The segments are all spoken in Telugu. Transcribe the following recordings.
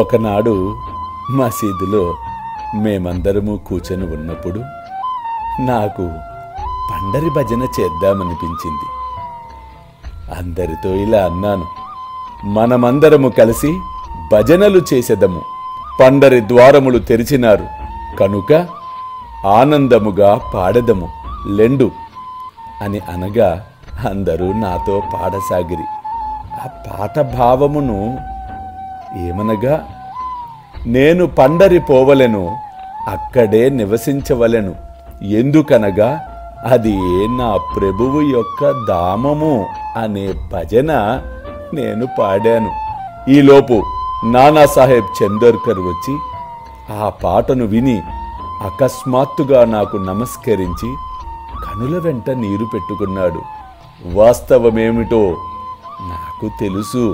ఒకనాడు మసీదులో మేమందరము కూర్చొని ఉన్నప్పుడు నాకు పండరి భజన చేద్దామనిపించింది. అందరితో ఇలా అన్నాను, మనమందరము కలిసి భజనలు చేసేదము. పండరి ద్వారములు తెరిచినారు కనుక ఆనందముగా పాడెదము లెండు అని అనగా అందరూ నాతో పాడసాగిరి. ఆ పాట భావమును ఏమనగా, నేను పండరి పోవలెను, అక్కడే నివసించవలెను, ఎందుకనగా అది నా ప్రభువు యొక్క ధామము అనే భజన నేను పాడాను. ఈలోపు నానాసాహెబ్ చందోర్కర్ వచ్చి ఆ పాటను విని అకస్మాత్తుగా నాకు నమస్కరించి కనుల వెంట నీరు పెట్టుకున్నాడు. వాస్తవమేమిటో నాకు తెలుసు.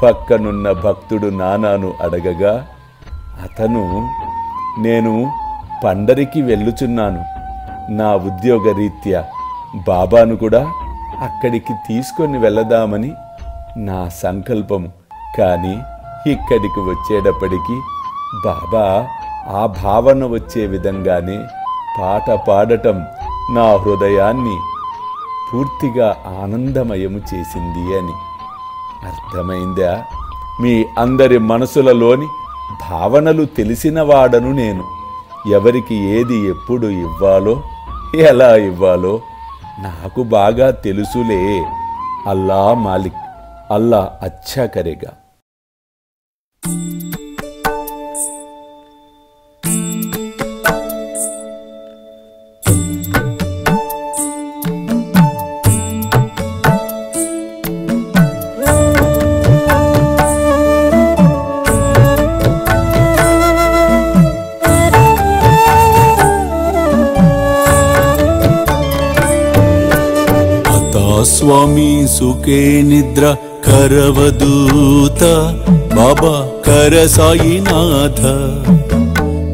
పక్కనున్న భక్తుడు నానాను అడగగా అతను, నేను పండరికి వెళ్ళుచున్నాను, నా ఉద్యోగరీత్యా బాబాను కూడా అక్కడికి తీసుకొని వెళదామని నా సంకల్పము. కానీ ఇక్కడికి వచ్చేటప్పటికి బాబా ఆ భావన వచ్చే విధంగానే పాట పాడటం నా హృదయాన్ని పూర్తిగా ఆనందమయము చేసింది అని. అర్థమైందా? మీ అందరి మనసులలోని భావనలు తెలిసినవాడను నేను. ఎవరికి ఏది ఎప్పుడు ఇవ్వాలో, ఎలా ఇవ్వాలో నాకు బాగా తెలుసులే. అల్లా మాలిక్, అల్లా అచ్చా కరేగా. స్వామి సుఖే నిద్ర కరవదూత బాబా కర సాయినాథ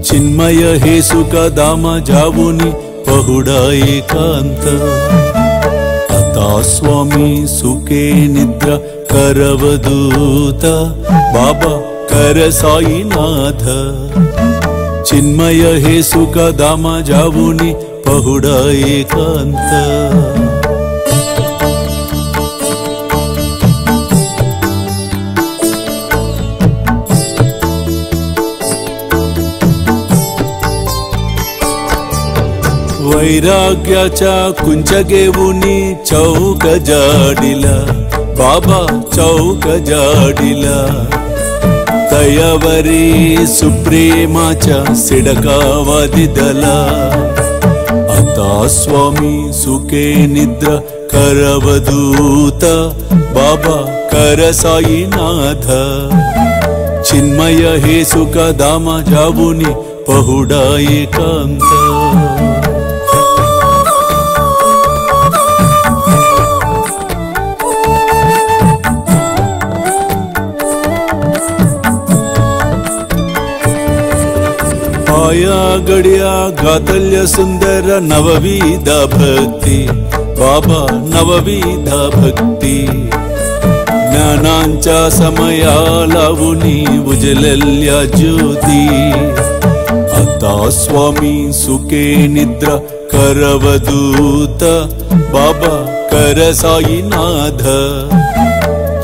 చిన్మయ హే సుఖ దామ జావుని పహుడా ఏకాంత అతా స్వామి సుఖే నిద్ర కరవదూత బాబా కర సాయినాథ చిన్మయ హే సుఖ దామ జావుని పహుడా ఏకాంత वैराग्याच्या कुंचगेवुनी चौक जाडिला बाबा चौक जाडिला तयावरी सुप्रेमाच्या सिडकावा दिदला आता स्वामी सुखे निद्र करवदूत बाबा कर साईनाथ चिन्मय हे सुख धामा जावुनी पहुडा एकांत आया गड्या गातल्य सुंदर नवविधा भक्ति बाबा नवविधा भक्ति ज्ञानांच्या समया लावुनी उजलल्या ज्योती आता स्वामी सुखे निद्रा करवदूत बाबा कर साईनाथ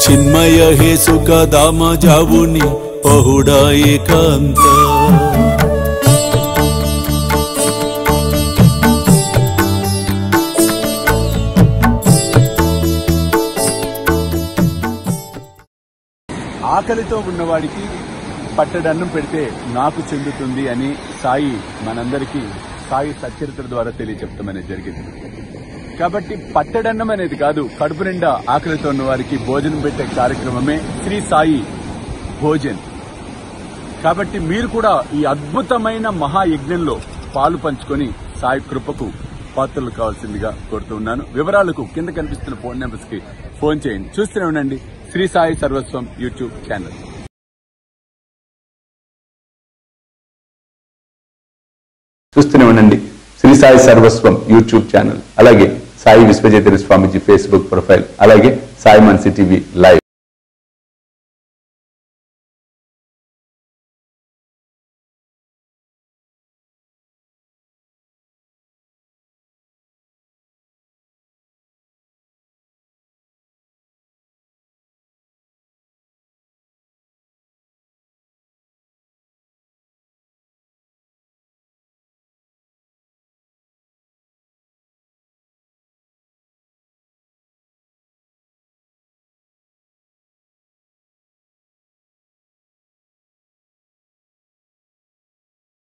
चिन्मय हे सुख धामा जावुनी पहुडा एकांत ఆకలితో ఉన్నవాడికి పట్టడన్నం పెడితే నాకు చెందుతుంది అని సాయి మనందరికీ సాయి సచ్చరిత్ర ద్వారా తెలియచెప్తామనేది జరిగింది. కాబట్టి పట్టడన్నం అనేది కాదు, కడుపు నిండా ఆకలితో ఉన్న వారికి భోజనం పెట్టే కార్యక్రమమే శ్రీ సాయి భోజన్. కాబట్టి మీరు కూడా ఈ అద్భుతమైన మహాయజ్ఞంలో పాలు పంచుకొని సాయి కృపకు పాత్రలు కావాల్సిందిగా కోరుతున్నాను. వివరాలకు కింద కనిపిస్తున్న ఫోన్ నెంబర్స్ కి ఫోన్ చేయండి. చూస్తూనే ఉండండి శ్రీ సాయి సర్వస్వం యూట్యూబ్ ఛానల్. చూస్తూనే ఉండండి శ్రీ సాయి సర్వస్వం యూట్యూబ్ ఛానల్, అలాగే సాయి విశ్వజేతరి స్వామీజీ ఫేస్బుక్ ప్రొఫైల్, అలాగే సాయి మనసి టీవీ లైవ్.